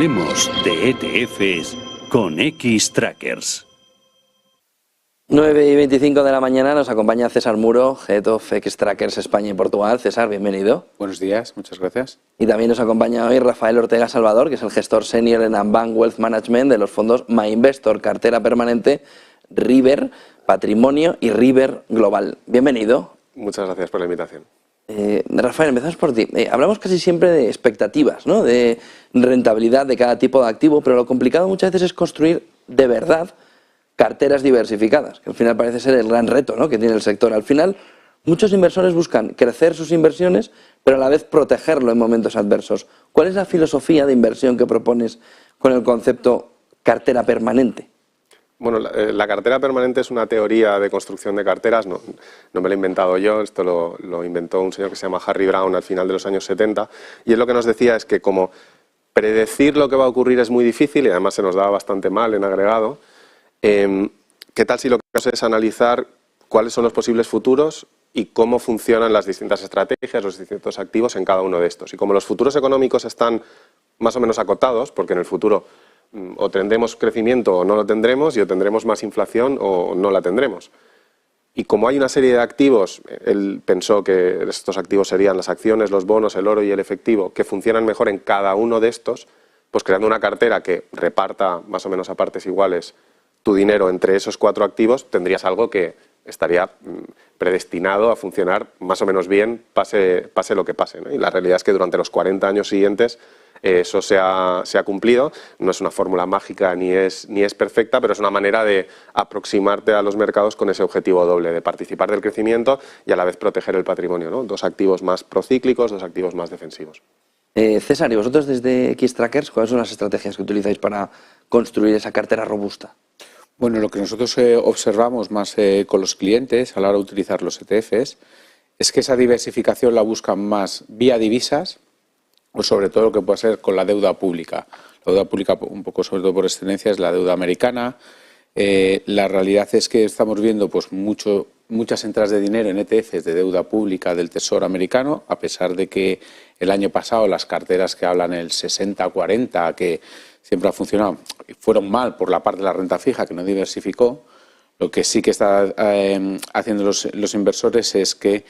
Hablemos de ETFs con Xtrackers. 9:25 de la mañana nos acompaña César Muro, Head of Xtrackers España y Portugal. César, bienvenido. Buenos días, muchas gracias. Y también nos acompaña hoy Rafael Ortega Salvador, que es el gestor senior en Ambank Wealth Management de los fondos MyInvestor, cartera permanente, River Patrimonio y River Global. Bienvenido. Muchas gracias por la invitación. Rafael, empezamos por ti. Hablamos casi siempre de expectativas, ¿no? De rentabilidad de cada tipo de activo, pero lo complicado muchas veces es construir de verdad carteras diversificadas, que al final parece ser el gran reto, ¿no?, que tiene el sector. Al final, muchos inversores buscan crecer sus inversiones, pero a la vez protegerlo en momentos adversos. ¿Cuál es la filosofía de inversión que propones con el concepto cartera permanente? Bueno, la cartera permanente es una teoría de construcción de carteras, no me lo he inventado yo, esto lo inventó un señor que se llama Harry Brown al final de los años 70, y él lo que nos decía es que como predecir lo que va a ocurrir es muy difícil, y además se nos da bastante mal en agregado, ¿qué tal si lo que hacemos es analizar cuáles son los posibles futuros y cómo funcionan las distintas estrategias, los distintos activos en cada uno de estos? Y como los futuros económicos están más o menos acotados, porque en el futuro o tendremos crecimiento o no lo tendremos, y o tendremos más inflación o no la tendremos. Y como hay una serie de activos, él pensó que estos activos serían las acciones, los bonos, el oro y el efectivo, que funcionan mejor en cada uno de estos, pues creando una cartera que reparta más o menos a partes iguales tu dinero entre esos cuatro activos, tendrías algo que estaría predestinado a funcionar más o menos bien, pase lo que pase, ¿no? Y la realidad es que durante los 40 años siguientes eso se ha cumplido. No es una fórmula mágica ni es perfecta, pero es una manera de aproximarte a los mercados con ese objetivo doble, de participar del crecimiento y a la vez proteger el patrimonio, ¿no? Dos activos más procíclicos, dos activos más defensivos. César, ¿y vosotros desde Xtrackers cuáles son las estrategias que utilizáis para construir esa cartera robusta? Bueno, lo que nosotros observamos más con los clientes a la hora de utilizar los ETFs es que esa diversificación la buscan más vía divisas o sobre todo lo que puede ser con la deuda pública. La deuda pública, un poco sobre todo por excelencia, es la deuda americana. La realidad es que estamos viendo pues muchas entradas de dinero en ETFs de deuda pública del Tesoro americano, a pesar de que el año pasado las carteras que hablan el 60-40, que siempre ha funcionado, fueron mal por la parte de la renta fija, que no diversificó. Lo que sí que está haciendo los inversores es que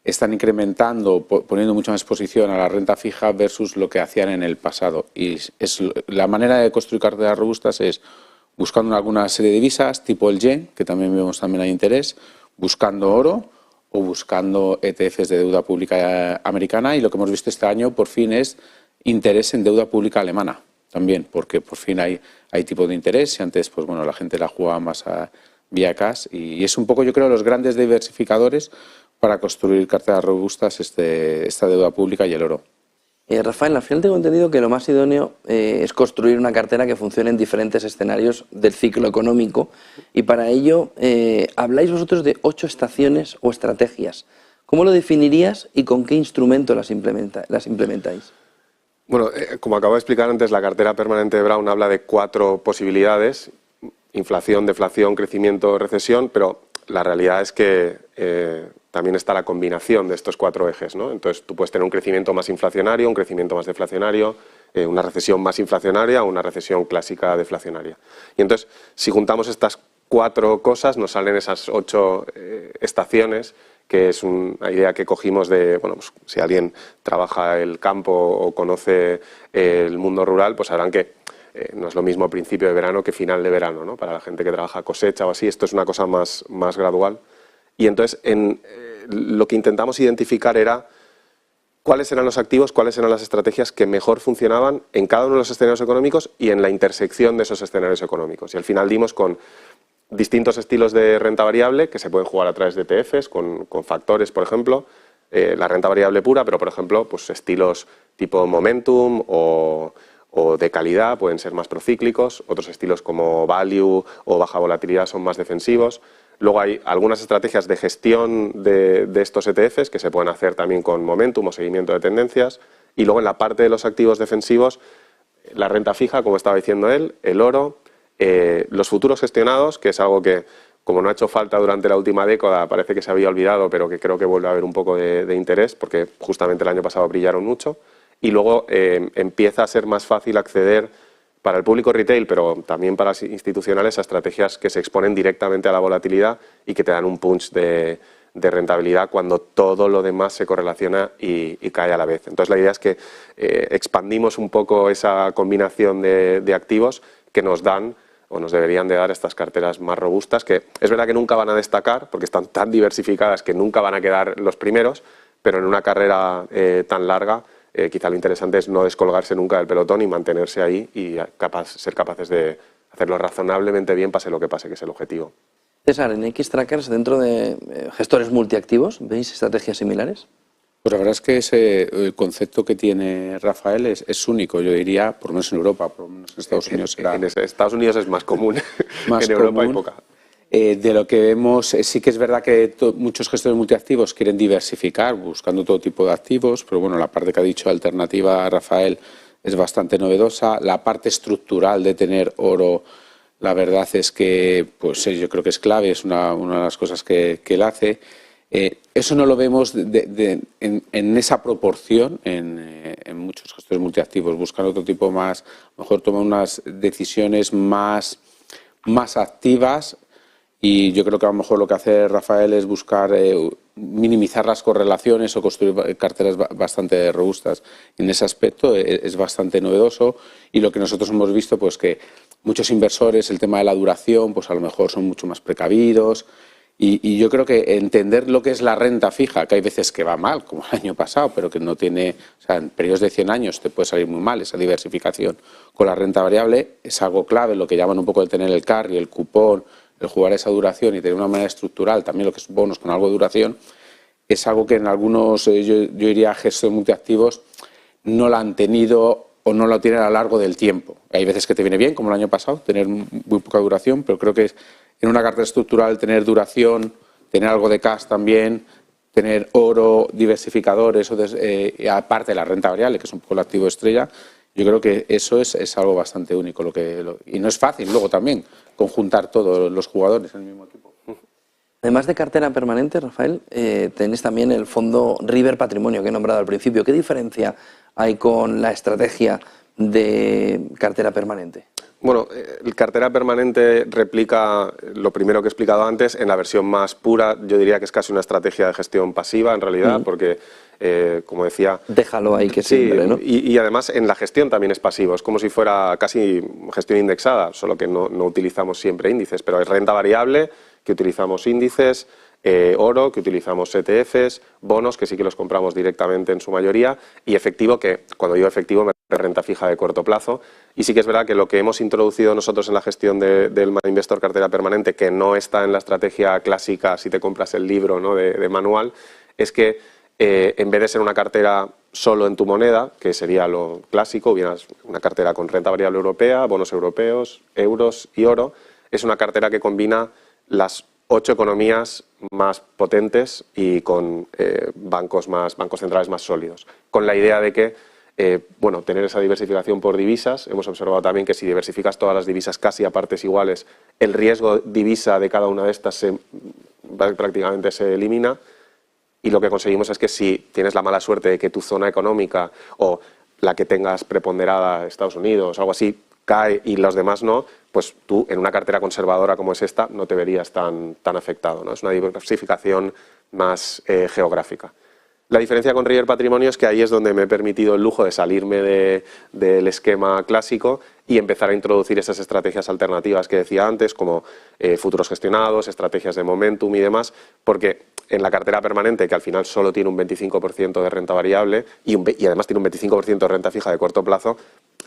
están incrementando, poniendo mucha más exposición a la renta fija versus lo que hacían en el pasado. Y la manera de construir carteras robustas es buscando alguna serie de divisas, tipo el yen, que también vemos también hay interés, buscando oro o buscando ETFs de deuda pública americana. Y lo que hemos visto este año, por fin, es interés en deuda pública alemana también, porque por fin hay tipo de interés, y antes pues bueno, la gente la jugaba más vía cash, y es un poco, yo creo, los grandes diversificadores para construir carteras robustas, esta deuda pública y el oro. Rafael, al final tengo entendido que lo más idóneo es construir una cartera que funcione en diferentes escenarios del ciclo económico, y para ello habláis vosotros de 8 estaciones o estrategias. ¿Cómo lo definirías y con qué instrumento las implementáis? Bueno, como acabo de explicar antes, la cartera permanente de Brown habla de 4 posibilidades: inflación, deflación, crecimiento, recesión, pero la realidad es que también está la combinación de estos 4 ejes, ¿no? Entonces tú puedes tener un crecimiento más inflacionario, un crecimiento más deflacionario, una recesión más inflacionaria o una recesión clásica deflacionaria. Y entonces, si juntamos estas 4 cosas, nos salen esas 8 estaciones, que es una idea que cogimos de, bueno, pues si alguien trabaja el campo o conoce el mundo rural, pues sabrán que no es lo mismo principio de verano que final de verano, ¿no? Para la gente que trabaja cosecha o así, esto es una cosa más gradual. Y entonces lo que intentamos identificar era cuáles eran los activos, cuáles eran las estrategias que mejor funcionaban en cada uno de los escenarios económicos y en la intersección de esos escenarios económicos. Y al final dimos con distintos estilos de renta variable que se pueden jugar a través de ETFs, con factores, por ejemplo, la renta variable pura, pero por ejemplo pues estilos tipo momentum o de calidad pueden ser más procíclicos, otros estilos como value o baja volatilidad son más defensivos. Luego hay algunas estrategias de gestión de estos ETFs que se pueden hacer también con momentum o seguimiento de tendencias. Y luego en la parte de los activos defensivos, la renta fija, como estaba diciendo él, el oro, los futuros gestionados, que es algo que, como no ha hecho falta durante la última década, parece que se había olvidado, pero que creo que vuelve a haber un poco de interés, porque justamente el año pasado brillaron mucho. Y luego empieza a ser más fácil acceder para el público retail, pero también para las institucionales, a estrategias que se exponen directamente a la volatilidad y que te dan un punch de rentabilidad cuando todo lo demás se correlaciona y cae a la vez. Entonces la idea es que expandimos un poco esa combinación de activos que nos dan o nos deberían de dar estas carteras más robustas, que es verdad que nunca van a destacar porque están tan diversificadas que nunca van a quedar los primeros, pero en una carrera tan larga quizá lo interesante es no descolgarse nunca del pelotón y mantenerse ahí y ser capaces de hacerlo razonablemente bien, pase lo que pase, que es el objetivo. César, en Xtrackers, dentro de gestores multiactivos, ¿veis estrategias similares? Pues la verdad es que el concepto que tiene Rafael es único, yo diría, por lo menos en Europa, por lo menos en Estados Unidos. En Estados Unidos es más común, en Europa hay poca. De lo que vemos, sí que es verdad que muchos gestores multiactivos quieren diversificar, buscando todo tipo de activos, pero bueno, la parte que ha dicho alternativa Rafael es bastante novedosa. La parte estructural de tener oro, la verdad es que pues, yo creo que es clave, es una de las cosas que él hace. Eso no lo vemos en esa proporción en muchos gestores multiactivos, buscan otro tipo más, a lo mejor toman unas decisiones más activas, y yo creo que a lo mejor lo que hace Rafael es buscar minimizar las correlaciones o construir carteras bastante robustas. En ese aspecto es bastante novedoso, y lo que nosotros hemos visto pues que muchos inversores, el tema de la duración, pues a lo mejor son mucho más precavidos. Y yo creo que entender lo que es la renta fija, que hay veces que va mal, como el año pasado, pero que no tiene, o sea, en periodos de 100 años te puede salir muy mal esa diversificación con la renta variable, es algo clave, lo que llaman un poco de tener el carry, el cupón, el jugar esa duración y tener una manera estructural, también lo que es bonos con algo de duración, es algo que en algunos, yo diría, gestores multiactivos no la han tenido o no lo tienen a lo largo del tiempo. Hay veces que te viene bien, como el año pasado, tener muy poca duración, pero creo que en una cartera estructural tener duración, tener algo de cash también, tener oro, diversificadores, aparte de la renta variable, que es un poco el activo estrella, yo creo que eso es algo bastante único. Y no es fácil luego también conjuntar todos los jugadores en el mismo equipo. Además de cartera permanente, Rafael, tenéis también el fondo River Patrimonio, que he nombrado al principio. ¿Qué diferencia hay con la estrategia de cartera permanente? Bueno, el cartera permanente replica lo primero que he explicado antes en la versión más pura. Yo diría que es casi una estrategia de gestión pasiva, en realidad, porque, como decía... Déjalo ahí que sí, siempre, ¿no? Y además en la gestión también es pasivo. Es como si fuera casi gestión indexada, solo que no utilizamos siempre índices, pero es renta variable, que utilizamos índices, oro, que utilizamos ETFs, bonos, que sí que los compramos directamente en su mayoría, y efectivo, que cuando digo efectivo me refiero a renta fija de corto plazo. Y sí que es verdad que lo que hemos introducido nosotros en la gestión del Money Investor cartera permanente, que no está en la estrategia clásica si te compras el libro, ¿no?, de manual, es que en vez de ser una cartera solo en tu moneda, que sería lo clásico, hubieras una cartera con renta variable europea, bonos europeos, euros y oro, es una cartera que combina las 8 economías más potentes y con bancos centrales más sólidos, con la idea de que tener esa diversificación por divisas. Hemos observado también que si diversificas todas las divisas casi a partes iguales, el riesgo divisa de cada una de estas prácticamente se elimina, y lo que conseguimos es que si tienes la mala suerte de que tu zona económica o la que tengas preponderada, Estados Unidos, algo así, cae y los demás no, pues tú en una cartera conservadora como es esta no te verías tan afectado, ¿no? Es una diversificación más geográfica. La diferencia con River Patrimonio es que ahí es donde me he permitido el lujo de salirme del esquema clásico y empezar a introducir esas estrategias alternativas que decía antes, como futuros gestionados, estrategias de momentum y demás, porque en la cartera permanente, que al final solo tiene un 25% de renta variable y además tiene un 25% de renta fija de corto plazo,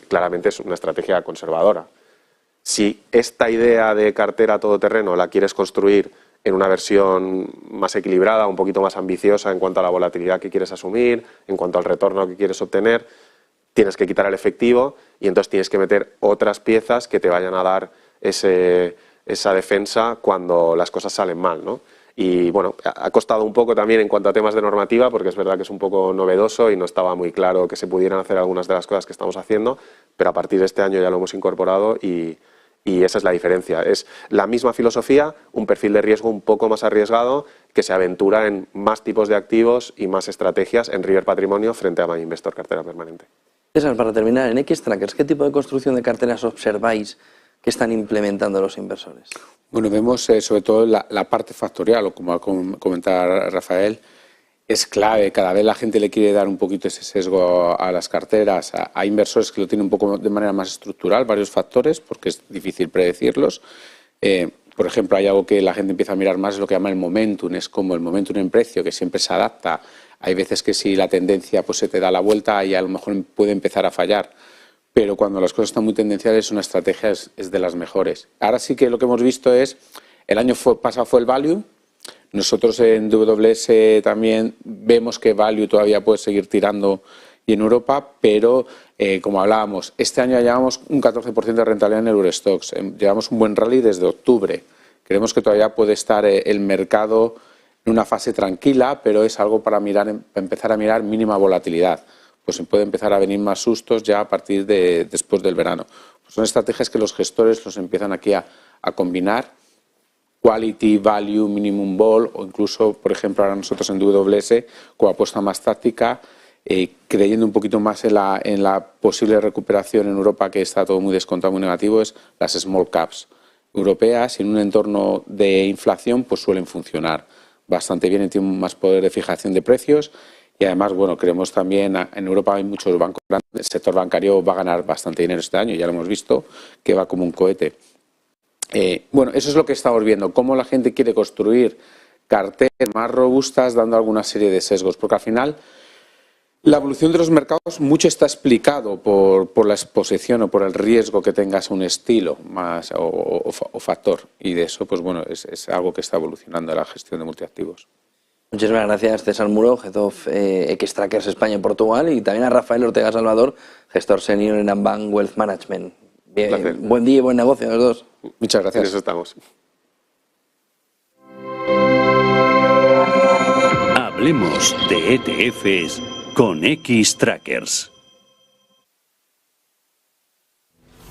claramente es una estrategia conservadora. Si esta idea de cartera todoterreno la quieres construir en una versión más equilibrada, un poquito más ambiciosa en cuanto a la volatilidad que quieres asumir, en cuanto al retorno que quieres obtener, tienes que quitar el efectivo y entonces tienes que meter otras piezas que te vayan a dar esa defensa cuando las cosas salen mal, ¿no? Y bueno, ha costado un poco también en cuanto a temas de normativa, porque es verdad que es un poco novedoso y no estaba muy claro que se pudieran hacer algunas de las cosas que estamos haciendo, pero a partir de este año ya lo hemos incorporado y esa es la diferencia. Es la misma filosofía, un perfil de riesgo un poco más arriesgado, que se aventura en más tipos de activos y más estrategias en River Patrimonio frente a Money Investor cartera permanente. César, para terminar, en X-Trackers, ¿qué tipo de construcción de carteras observáis que están implementando los inversores? Bueno, vemos sobre todo la parte factorial, o como comentaba Rafael, es clave. Cada vez la gente le quiere dar un poquito ese sesgo a las carteras. Hay inversores que lo tienen un poco de manera más estructural, varios factores, porque es difícil predecirlos. Por ejemplo, hay algo que la gente empieza a mirar más, es lo que llama el momentum. Es como el momentum en precio, que siempre se adapta. Hay veces que si la tendencia pues, se te da la vuelta y a lo mejor puede empezar a fallar. Pero cuando las cosas están muy tendenciales, una estrategia es de las mejores. Ahora sí que lo que hemos visto es, el año pasado fue el value. Nosotros en WS también vemos que value todavía puede seguir tirando y en Europa, pero como hablábamos, este año llevamos un 14% de rentabilidad en Eurostoxx. Llevamos un buen rally desde octubre. Creemos que todavía puede estar el mercado en una fase tranquila, pero es algo para empezar a mirar mínima volatilidad. Pues se puede empezar a venir más sustos ya a partir de después del verano. Pues son estrategias que los gestores los empiezan aquí a combinar. Quality, value, minimum vol, o incluso, por ejemplo, ahora nosotros en WS, como apuesta más táctica, creyendo un poquito más en la posible recuperación en Europa, que está todo muy descontado, muy negativo, es las small caps europeas. Y en un entorno de inflación pues suelen funcionar bastante bien y tienen más poder de fijación de precios. Y además, bueno, creemos también, en Europa hay muchos bancos grandes, el sector bancario va a ganar bastante dinero este año, ya lo hemos visto, que va como un cohete. Bueno, eso es lo que estamos viendo, cómo la gente quiere construir carteras más robustas dando alguna serie de sesgos, porque al final la evolución de los mercados mucho está explicado por la exposición o por el riesgo que tengas un estilo más o factor, y de eso pues bueno es algo que está evolucionando la gestión de multiactivos. Muchísimas gracias, César Muro, Head of X-Trackers España y Portugal, y también a Rafael Ortega Salvador, gestor senior en Ambank Wealth Management. Bien, buen día y buen negocio a los dos. Muchas gracias. En eso estamos. Hablemos de ETFs con X-Trackers.